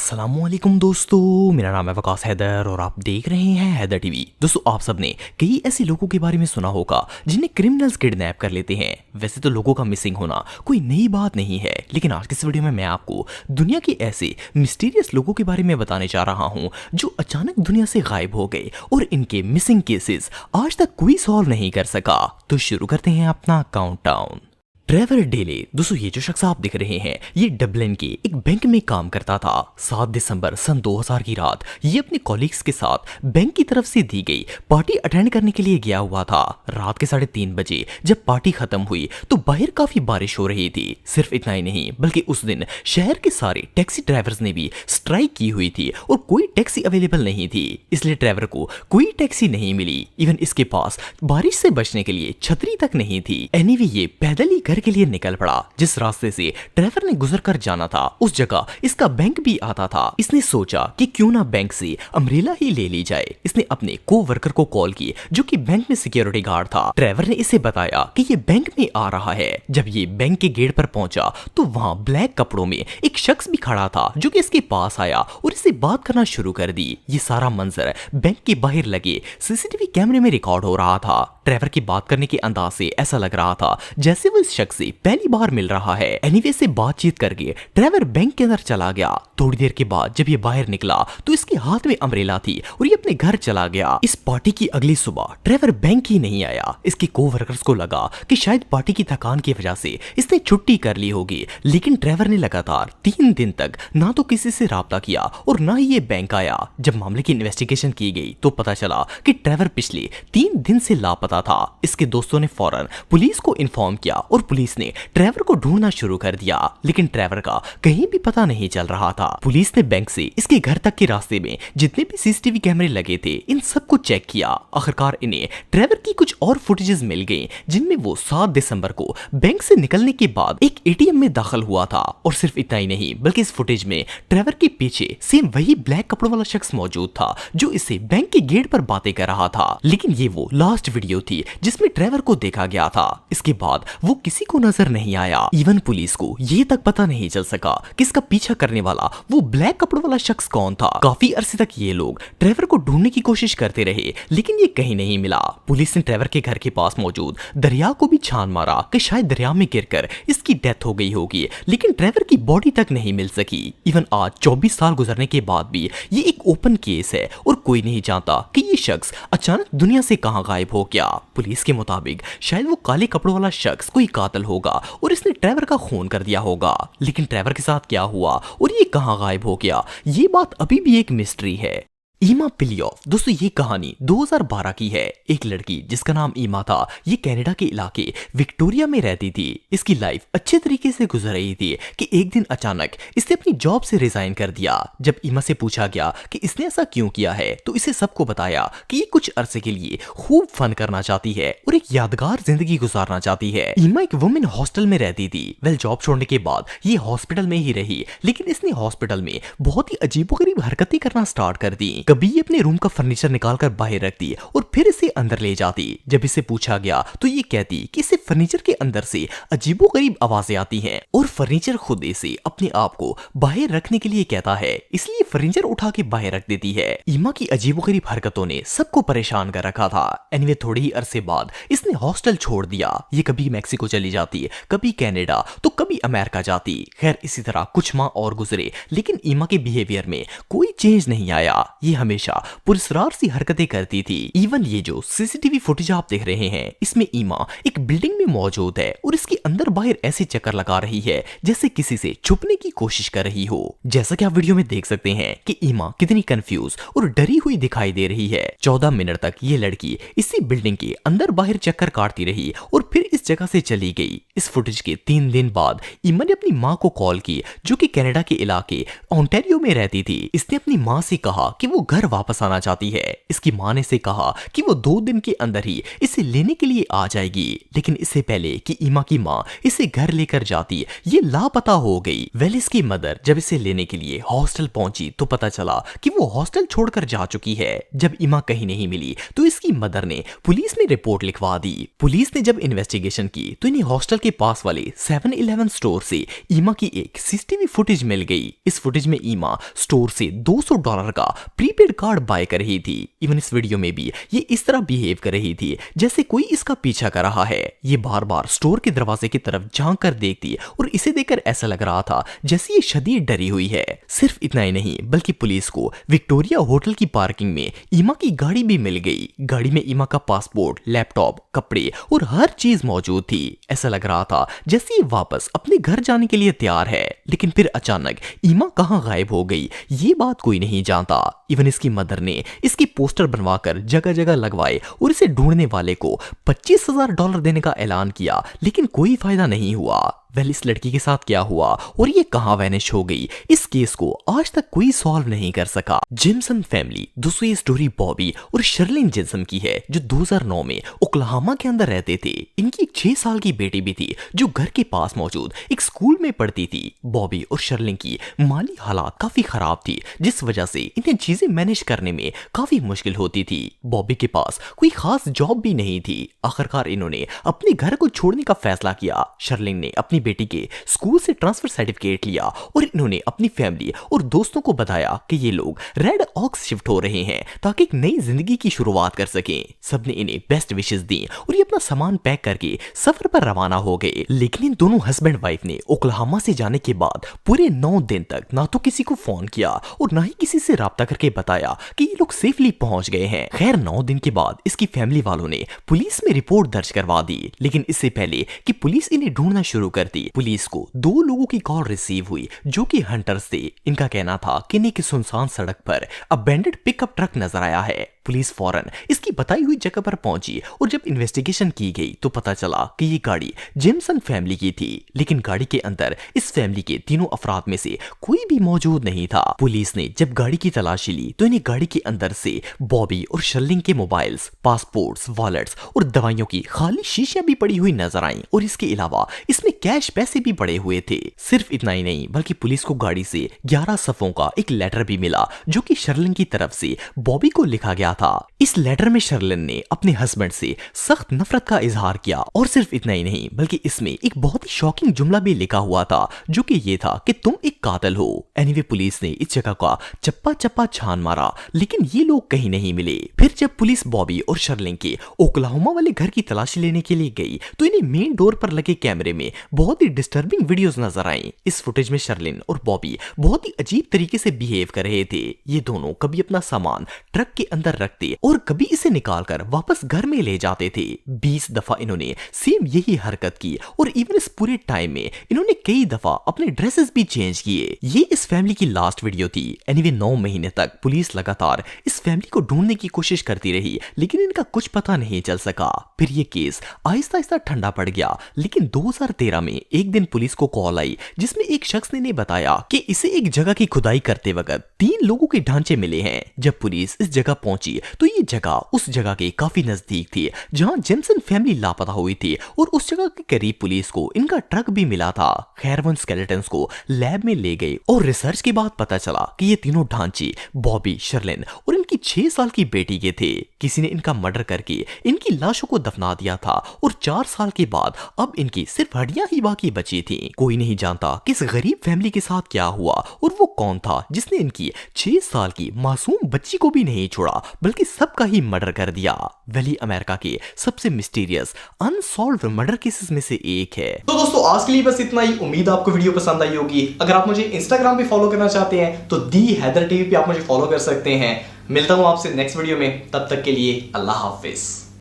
अस्सलामुअलैकुम दोस्तों, मेरा नाम है वकास हैदर और आप देख रहे हैं हैदर टीवी। दोस्तों, आप सबने कई ऐसे लोगों के बारे में सुना होगा जिन्हें क्रिमिनल्स किडनैप कर लेते हैं। वैसे तो लोगों का मिसिंग होना कोई नई बात नहीं है, लेकिन आज की इस वीडियो में मैं आपको दुनिया के ऐसे मिस्टीरियस लोगों के बारे में बताने जा रहा हूँ जो अचानक दुनिया से गायब हो गए और इनके मिसिंग केसेस आज तक कोई सॉल्व नहीं कर सका। तो शुरू करते हैं अपना काउंटडाउन। ट्रेवर डेले। दोस्तों, ये जो शख्स आप दिख रहे हैं ये डबलिन के एक बैंक में काम करता था। 7 दिसंबर सन 2000 की रात ये अपने कॉलीग्स के साथ बैंक की तरफ से दी गई पार्टी अटेंड करने के लिए गया हुआ था। रात के 3:30 बजे जब पार्टी खत्म हुई तो बाहर काफी बारिश हो रही थी। सिर्फ इतना ही नहीं बल्कि उस दिन शहर के सारे टैक्सी ड्राइवर्स ने भी स्ट्राइक की हुई थी और कोई टैक्सी अवेलेबल नहीं थी, इसलिए ट्रेवर को कोई टैक्सी नहीं मिली। इवन इसके पास बारिश से बचने के लिए छतरी तक नहीं थी। एनीवे ये पैदल ही घर के लिए निकल पड़ा। जिस रास्ते से ट्रेवर ने गुजर कर जाना था उस जगह इसका बैंक भी आता था। इसने सोचा कि क्यों ना बैंक से अम्ब्रेला ही ले ली जाए। इसने अपने को वर्कर को कॉल की जो कि बैंक में सिक्योरिटी गार्ड था। ट्रेवर ने इसे बताया कि ये बैंक में आ रहा है। जब ये बैंक के गेट पर पहुंचा तो वहां ब्लैक कपड़ों में एक शख्स भी खड़ा था जो कि इसके पास आया और इससे बात करना शुरू कर दी। ये सारा मंजर बैंक के बाहर लगे सीसीटीवी कैमरे में रिकॉर्ड हो रहा था। ट्रेवर की बात करने के अंदाज से ऐसा लग रहा था जैसे वो इस शख्स से पहली बार मिल रहा है। एनीवे से बातचीत करके ट्रेवर बैंक के अंदर चला गया। थोड़ी देर के बाद जब ये बाहर निकला तो इसके हाथ में अम्ब्रेला थी और ये अपने घर चला गया। इस पार्टी की अगली सुबह ट्रेवर बैंक ही नहीं आया। इसके कोवर्कर्स को लगा कि शायद पार्टी की थकान की वजह से इसने छुट्टी कर ली होगी, लेकिन ट्रेवर ने लगातार 3 दिन तक ना तो किसी से राब्ता किया और ना ही ये बैंक आया। जब मामले की इन्वेस्टिगेशन की गई तो पता चला कि ट्रेवर पिछले 3 दिन से लापता था। इसके दोस्तों ने फौरन पुलिस को इन्फॉर्म किया और पुलिस ने ट्रेवर को ढूंढना शुरू कर दिया, लेकिन ट्रेवर का कहीं भी पता नहीं चल रहा था। पुलिस ने बैंक से इसके घर तक के रास्ते में जितने भी सीसीटीवी कैमरे लगे थे इन सबको चेक किया। आखिरकार इन्हें ट्रेवर की कुछ और फुटेजेस मिल गई जिनमें वो 7 दिसंबर को बैंक से निकलने के बाद एक एटीएम में दाखिल हुआ था। और सिर्फ इतना ही नहीं बल्कि इस फुटेज में ट्रेवर के पीछे सेम वही ब्लैक कपड़ों वाला शख्स मौजूद था जो इससे बैंक के गेट पर बातें कर रहा था। लेकिन ये वो लास्ट वीडियो थी जिसमें ट्रेवर को देखा गया था। इसके बाद वो किसी को नजर नहीं आया। इवन पुलिस को ये तक पता नहीं चल सका कि इसका पीछा करने वाला वो ब्लैक कपड़ों वाला शख्स कौन था। काफी अरसे तक ये लोग ट्रेवर को ढूंढने की कोशिश करते रहे, लेकिन ये कहीं नहीं मिला। पुलिस ने ट्रेवर के घर के पास मौजूद दरिया को भी छान मारा कि शायद दरिया में गिरकर इसकी डेथ हो गई होगी, लेकिन ट्रेवर की बॉडी तक नहीं मिल सकी। इवन आज 24 साल गुजरने के बाद भी ये एक ओपन केस है और कोई नहीं जानता कि ये शख्स अचानक दुनिया से कहां गायब हो गया। पुलिस के मुताबिक शायद वो काले कपड़ों वाला शख्स कोई कातिल होगा और इसने ट्रेवर का खून कर दिया होगा, लेकिन ट्रेवर के साथ क्या हुआ और ये कहां गायब हो गया ये बात अभी भी एक मिस्ट्री है। ईमा पिलियोफ। दोस्तों, ये कहानी 2012 की है। एक लड़की जिसका नाम ईमा था ये कनाडा के इलाके विक्टोरिया में रहती थी। इसकी लाइफ अच्छे तरीके से गुजर रही थी कि एक दिन अचानक इसने अपनी जॉब से रिजाइन कर दिया। जब ईमा से पूछा गया कि इसने ऐसा क्यों किया है तो इसे सबको बताया कि ये कुछ अरसे के लिए खूब फन करना चाहती है और एक यादगार जिंदगी गुजारना चाहती है। ईमा एक वुमेन हॉस्टल में रहती थी। वेल, जॉब छोड़ने के बाद ये हॉस्पिटल में ही रही, लेकिन इसने हॉस्पिटल में बहुत ही अजीबोगरीब हरकतें करना स्टार्ट कर दी। कभी ये अपने रूम का फर्नीचर निकालकर बाहर रखती और फिर इसे अंदर ले जाती। जब इसे पूछा गया तो ये कहती कि इसे फर्नीचर के अंदर से अजीबोगरीब आवाजें आती हैं और फर्नीचर खुद इसे अपने आप को बाहर रखने के लिए कहता है, इसलिए फर्नीचर उठा के बाहर रख देती है। ईमा की अजीबोगरीब हरकतों ने सबको परेशान कर रखा था। एनीवे, थोड़ी ही अरसे बाद इसने हॉस्टल छोड़ दिया। ये कभी मैक्सिको चली जाती, कभी कनाडा तो कभी अमेरिका जाती। खैर, इसी तरह कुछ माह और गुजरे, लेकिन ईमा के बिहेवियर में कोई चेंज नहीं आया। ये हमेशा पुरस्कार सी हरकतें करती थी। इवन ये जो सीसीटीवी फुटेज आप देख रहे हैं इसमें ईमा एक बिल्डिंग में मौजूद है और इसके अंदर बाहर ऐसे चक्कर लगा रही है जैसे किसी से छुपने की कोशिश कर रही हो। जैसा कि आप वीडियो में देख सकते हैं कि ईमा कितनी कंफ्यूज और डरी हुई दिखाई दे रही है। 14 मिनट तक ये लड़की इसी बिल्डिंग के अंदर बाहर चक्कर काटती रही और फिर इस जगह से चली गई। इस फुटेज के 3 दिन बाद ईमा ने अपनी माँ को कॉल की जो कि कनाडा के इलाके ओंटारियो में रहती थी। इसने अपनी माँ से कहा कि वो घर वापस आना चाहती है। इसकी माँ ने इसे कहा कि वो 2 दिन के अंदर ही इसे लेने के लिए आ जाएगी, लेकिन इससे पहले कि ईमा की माँ इसे घर लेकर जाती ये लापता हो गई। वेलिस की मदर जब इसे लेने के लिए हॉस्टल पहुंची तो पता चला कि वो हॉस्टल छोड़कर जा चुकी है। जब ईमा कहीं नहीं मिली तो इसकी मदर ने पुलिस में रिपोर्ट लिखवा दी। पुलिस ने जब इन्वेस्टिगेशन की तो इन्हें हॉस्टल के पास वाले 7-Eleven स्टोर से ईमा की एक सीसीटीवी फुटेज मिल गई। इस फुटेज में ईमा स्टोर से $200 का प्रीपेड कार्ड बाय कर रही थी। इवन इस वीडियो में भी ये इस तरह बिहेव कर रही थी जैसे कोई इसका पीछा कर रहा है। ये बार बार स्टोर के दरवाजे की तरफ झांक कर देखती और इसे देखकर ऐसा लग रहा था जैसे ये शदीद डरी हुई है। सिर्फ इतना ही नहीं बल्कि पुलिस को विक्टोरिया होटल की पार्किंग में ईमा की गाड़ी भी मिल गई। गाड़ी में ईमा का पासपोर्ट, लैपटॉप, कपड़े और हर चीज मौजूद थी। ऐसा लग रहा था जैसे ये वापस अपने घर जाने के लिए तैयार है। लेकिन फिर अचानक ईमा कहां गायब हो गई ये बात कोई नहीं जानता। इवन इसकी मदर ने इसकी पोस्टर बनवाकर जगह जगह लगवाए और इसे ढूंढने वाले को $25,000 देने का ऐलान किया, लेकिन कोई फायदा नहीं हुआ। वेल, इस लड़की के साथ क्या हुआ और ये कहां वैनिश हो गई, इस केस को आज तक कोई सॉल्व नहीं कर सका। जिम्सन फैमिली, दोस्तों ये स्टोरी बॉबी और शर्लिन जिम्सन की है जो 2009 में ओक्लाहोमा के अंदर रहते थे। इनकी एक 6 साल की बेटी भी थी जो घर के पास मौजूद एक स्कूल में पढ़ती थी। बॉबी और शर्लिन की माली हालात काफी खराब थी जिस वजह से इन्हें चीजें मैनेज करने में काफी मुश्किल होती थी। बॉबी के पास कोई खास जॉब भी नहीं थी। आखिरकार इन्होंने अपने घर को छोड़ने का फैसला किया। शर्लिन ने अपनी बेटी के स्कूल से ट्रांसफर सर्टिफिकेट लिया और इन्होंने अपनी फैमिली और दोस्तों को बताया कि ये लोग रेड ऑक्स शिफ्ट हो रहे हैं ताकि एक नई जिंदगी की शुरुआत कर सकें। सबने इन्हें बेस्ट विशेस दी और ये अपना सामान पैक करके सफर पर रवाना हो गए। लेकिन इन दोनों हस्बैंड वाइफ ने ओक्लाहोमा से जाने के बाद पूरे 9 दिन तक ना तो किसी को फोन किया और ना ही किसी से राब्ता करके बताया कि ये लोग सेफली पहुंच गए हैं। खैर 9 दिन के बाद इसकी फैमिली वालों ने पुलिस में रिपोर्ट दर्ज करवा दी। लेकिन इससे पहले कि पुलिस इन्हें ढूंढना शुरू करती, पुलिस को 2 लोगों की कॉल रिसीव हुई जो कि हंटर्स थे। इनका कहना था कि इन्हें एक सुनसान सड़क पर अबेंडेड पिकअप ट्रक नजर आया है। पुलिस फौरन इसकी बताई हुई जगह पर पहुंची और जब इन्वेस्टिगेशन की गई तो पता चला कि ये गाड़ी जिम्सन फैमिली की थी। लेकिन गाड़ी के अंदर इस फैमिली के तीनों अफराद में से कोई भी मौजूद नहीं था। पुलिस ने जब गाड़ी की तलाशी ली तो इन्हें गाड़ी के अंदर से बॉबी और शर्लिन के मोबाइल्स, पासपोर्ट्स, वॉलेट्स और दवाइयों की खाली शीशियां भी पड़ी हुई नजर आई और इसके अलावा इसमें कैश पैसे भी पड़े हुए थे। सिर्फ इतना ही नहीं बल्कि पुलिस को गाड़ी से 11 सफ़ों का एक लेटर भी मिला जो कि शर्लिन की तरफ से बॉबी को लिखा गया था। इस लेटर में शर्लिन ने अपने हस्बैंड से सख्त नफरत का इजहार किया और सिर्फ इतना ही नहीं बल्कि इसमें एक बहुत ही शॉकिंग जुमला भी लिखा हुआ था जो कि ये था कि तुम एक कातिल हो। एनीवे पुलिस ने इस जगह का चप्पा चप्पा छान मारा लेकिन ये लोग कहीं नहीं मिले। फिर जब पुलिस बॉबी और शर्लिन के ओक्लाहोमा वाले घर की तलाशी लेने के लिए गई तो इन्हें मेन डोर पर लगे कैमरे में बहुत ही डिस्टर्बिंग वीडियोस नजर आई। इस फुटेज में शर्लिन और बॉबी बहुत ही अजीब तरीके से बिहेव कर रहे थे। ये दोनों कभी अपना सामान ट्रक के अंदर रखते और कभी इसे निकालकर वापस घर में ले जाते थे। 20 दफा इन्होंने सेम यही हरकत की और इवन इस पूरे टाइम में इन्होंने कई दफा अपने ड्रेसेस भी चेंज किए। ये इस फैमिली की लास्ट वीडियो थी। एनीवे 9 महीने तक पुलिस लगातार इस फैमिली को ढूंढने की कोशिश करती रही लेकिन इनका कुछ पता नहीं चल सका। फिर ये केस आहिस्ता आहिस्ता ठंडा पड़ गया। लेकिन 2013 में एक दिन पुलिस को कॉल आई जिसमें एक शख्स ने बताया कि इसे एक जगह की खुदाई करते वक्त 3 लोगों के ढांचे मिले हैं। जब पुलिस इस जगह पहुंची तो ये जगह उस जगह के काफी नजदीक थी जहां जिम्सन फैमिली लापता हुई थी और उस जगह के करीब पुलिस को इनका ट्रक भी मिला था। खैर वो स्केलेटन्स को लैब में ले गए और रिसर्च के बाद पता चला कि ये तीनों ढांचे बॉबी, शर्लिन और इनकी 6 साल की बेटी के थे। किसी ने इनका मर्डर करके इनकी लाशों को दफना दिया था और 4 साल के बाद अब इनकी सिर्फ हड्डियां ही बाकी बची थी। कोई नहीं जानता कि इस गरीब फैमिली के साथ क्या हुआ और वो कौन था जिसने इनकी 6 साल की मासूम बच्ची को भी नहीं छोड़ा बल्कि सबका ही मर्डर कर दिया। वैली अमेरिका के सबसे मिस्टीरियस अनसॉल्व्ड मर्डर केसेस में से एक है। तो दोस्तों आज के लिए बस इतना ही। उम्मीद आपको वीडियो पसंद आई होगी। अगर आप मुझे इंस्टाग्राम पे फॉलो करना चाहते हैं तो दी हैदर टीवी पे आप मुझे फॉलो कर सकते हैं। मिलता हूं आपसे नेक्स्ट वीडियो में, तब तक के लिए अल्लाह हाफिज।